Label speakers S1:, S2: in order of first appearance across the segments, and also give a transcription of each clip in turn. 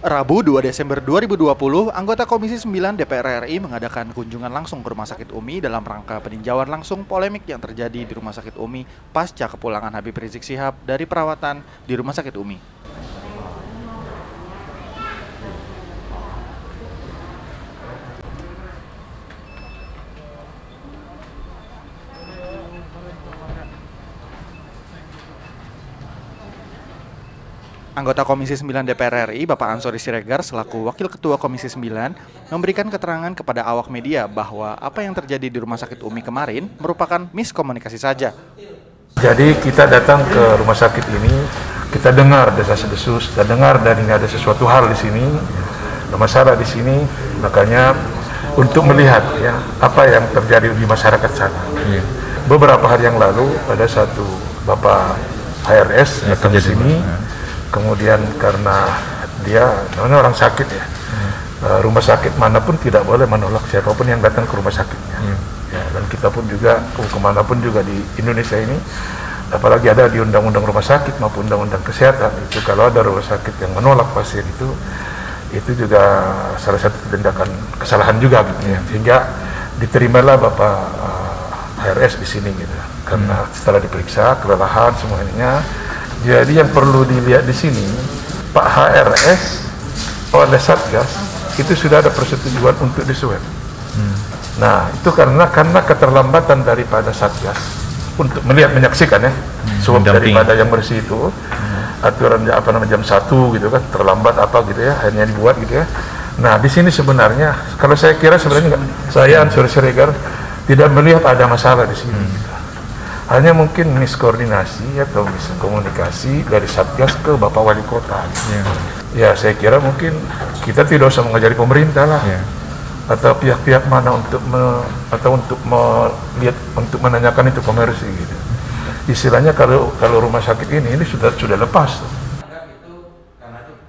S1: Rabu 2 Desember 2020, anggota Komisi 9 DPR RI mengadakan kunjungan langsung ke Rumah Sakit UMI dalam rangka peninjauan langsung polemik yang terjadi di Rumah Sakit UMI pasca kepulangan Habib Rizik Syihab dari perawatan di Rumah Sakit UMI. Anggota Komisi 9 DPR RI, Bapak Ansori Siregar, selaku Wakil Ketua Komisi 9, memberikan keterangan kepada awak media bahwa apa yang terjadi di Rumah Sakit UMI kemarin merupakan miskomunikasi saja.
S2: Jadi kita datang ke rumah sakit ini, kita dengar desas-desus, kita dengar dan ini ada sesuatu hal di sini, ada masalah di sini, makanya untuk melihat ya apa yang terjadi di masyarakat sana. Beberapa hari yang lalu ada satu Bapak HRS datang di sini. Kemudian karena dia namanya orang sakit ya, rumah sakit manapun tidak boleh menolak siapapun yang datang ke rumah sakitnya. Ya, dan kita pun juga kemanapun juga di Indonesia ini, apalagi ada di undang-undang rumah sakit maupun undang-undang kesehatan itu, kalau ada rumah sakit yang menolak pasien itu juga salah satu tindakan kesalahan juga gitu ya. Sehingga diterimalah Bapak HRS di sini gitu, karena setelah diperiksa kelelahan semuanya. Jadi yang perlu dilihat di sini, Pak HRS oleh Satgas itu sudah ada persetujuan untuk diswab. Nah itu karena keterlambatan daripada Satgas untuk melihat menyaksikan ya, swab daripada yang bersih itu, aturan jam 1 gitu kan, terlambat apa gitu ya, hanya dibuat gitu ya. Nah di sini sebenarnya, kalau saya kira sebenarnya saya Ansori Siregar tidak melihat ada masalah di sini. Gitu. Hanya mungkin miskoordinasi atau miskomunikasi dari Satgas ke Bapak Wali Kota. Ya saya kira mungkin kita tidak usah mengajari pemerintah lah, atau pihak-pihak mana untuk melihat, untuk menanyakan itu ke Mercy gitu. Istilahnya kalau rumah sakit ini sudah lepas.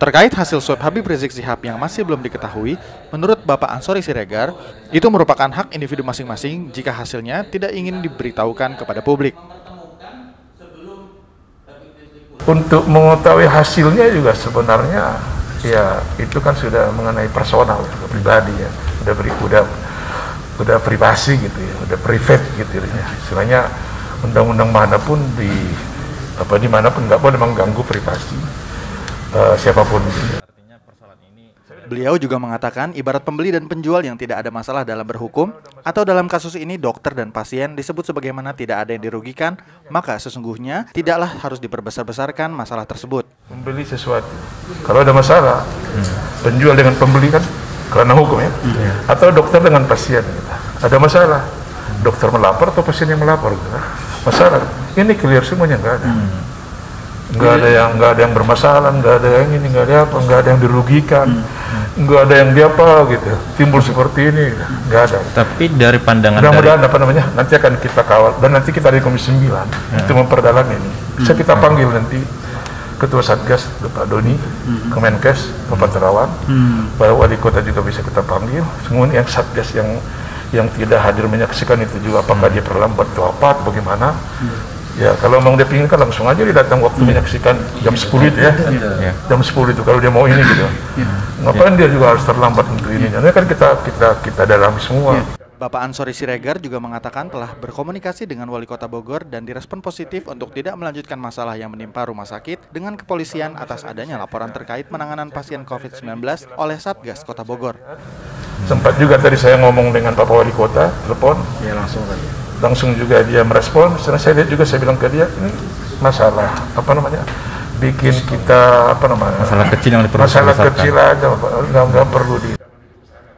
S1: Terkait hasil swab Habib Rizik Syihab yang masih belum diketahui, menurut Bapak Ansori Siregar, itu merupakan hak individu masing-masing jika hasilnya tidak ingin diberitahukan kepada publik.
S2: Untuk mengetahui hasilnya juga sebenarnya, ya itu kan sudah mengenai personal, pribadi ya, udah privasi gitu ya, udah private gitu ya. Istilahnya undang-undang manapun dimanapun nggak boleh mengganggu privasi siapapun.
S1: Beliau juga mengatakan ibarat pembeli dan penjual yang tidak ada masalah dalam berhukum, atau dalam kasus ini dokter dan pasien disebut sebagaimana tidak ada yang dirugikan, maka sesungguhnya tidaklah harus diperbesar-besarkan masalah tersebut.
S2: Membeli sesuatu, kalau ada masalah, penjual dengan pembeli kan karena hukum ya, atau dokter dengan pasien, ada masalah, dokter melapor atau pasien yang melapor, masalah, ini clear semuanya, nggak ada. Nggak ada yang bermasalah, nggak ada yang ini, nggak ada apa, nggak ada yang dirugikan, nggak ada yang diapa gitu, timbul seperti ini, nggak ada.
S3: Tapi dari pandangan
S2: mudah-mudahan nanti akan kita kawal, dan nanti kita dari Komisi 9 itu memperdalam ini. Bisa kita panggil nanti Ketua Satgas Pak Doni, Kemenkes Bapak Terawan, Pak Wali Kota juga bisa kita panggil. Semua yang Satgas yang tidak hadir menyaksikan itu juga, apakah dia terlambat atau apa, bagaimana? Ya kalau memang dia ingin kan langsung aja dia datang waktu menyaksikan jam 10 itu ya, jam 10 itu kalau dia mau ini gitu. Ngapain dia juga harus terlambat untuk ini? Ini kan kita dalami semua.
S1: Bapak Ansori Siregar juga mengatakan telah berkomunikasi dengan Wali Kota Bogor dan direspon positif untuk tidak melanjutkan masalah yang menimpa rumah sakit dengan kepolisian atas adanya laporan terkait penanganan pasien COVID-19 oleh Satgas Kota Bogor.
S2: Sempat juga tadi saya ngomong dengan Bapak Wali Kota, telepon. Ya langsung juga dia merespon. Setelah saya lihat juga, saya bilang ke dia, ini masalah bikin kita
S3: masalah kecil yang
S2: masalah kecil aja, nggak perlu di.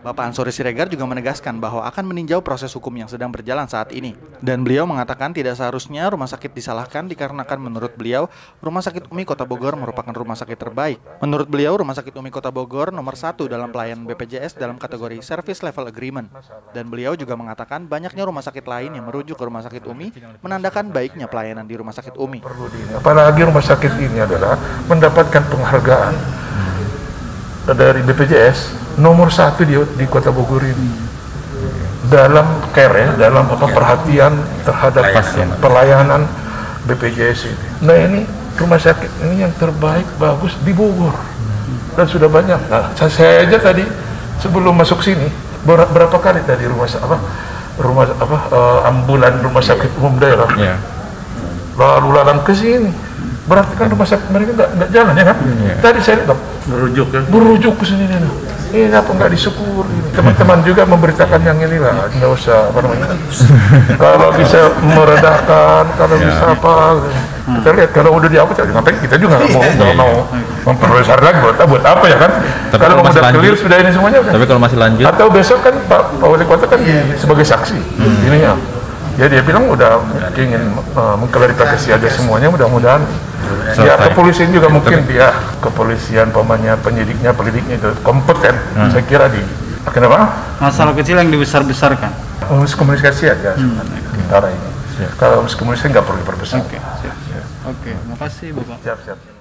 S1: Bapak Ansori Siregar juga menegaskan bahwa akan meninjau proses hukum yang sedang berjalan saat ini. Dan beliau mengatakan tidak seharusnya rumah sakit disalahkan dikarenakan menurut beliau, Rumah Sakit UMI Kota Bogor merupakan rumah sakit terbaik. Menurut beliau, Rumah Sakit UMI Kota Bogor nomor 1 dalam pelayanan BPJS dalam kategori Service Level Agreement. Dan beliau juga mengatakan banyaknya rumah sakit lain yang merujuk ke Rumah Sakit UMI menandakan baiknya pelayanan di Rumah Sakit UMI.
S2: Apalagi rumah sakit ini adalah mendapatkan penghargaan dari BPJS nomor 1 di Kota Bogor ini dalam care ya, dalam perhatian terhadap pelayanan BPJS ini. Nah ini rumah sakit ini yang terbaik, bagus di Bogor. dan sudah banyak. Nah, saya aja tadi sebelum masuk sini berapa kali tadi ambulan rumah sakit umum daerah lalu lalang ke sini, berarti kan rumah sakit mereka nggak jalan ya kan? Tadi saya lihat berujuk ke sini nih. Ini apa nggak disyukur? Teman-teman juga memberitakan yang inilah, nggak usah kalau bisa meredakan, kalau bisa apa. Kita lihat kalau udah dihapus, ngapain kita juga nggak mau memperbesar lagi buat apa ya kan? Kalau udah clear sudah ini semuanya.
S3: Tapi kalau masih lanjut,
S2: atau besok kan Pak Wali Kota kan sebagai saksi ininya. Ya dia bilang udah ingin mengklarifikasi aja semuanya, mudah-mudahan. Ya kepolisian juga mungkin kepolisian penyidiknya itu kompeten. Saya kira kenapa?
S4: Masalah kecil yang dibesar-besarkan.
S2: Komunikasi aja sementara ini. Kalau komunikasi nggak perlu diperbesar.
S4: Oke, makasih Bapak.
S2: Siap.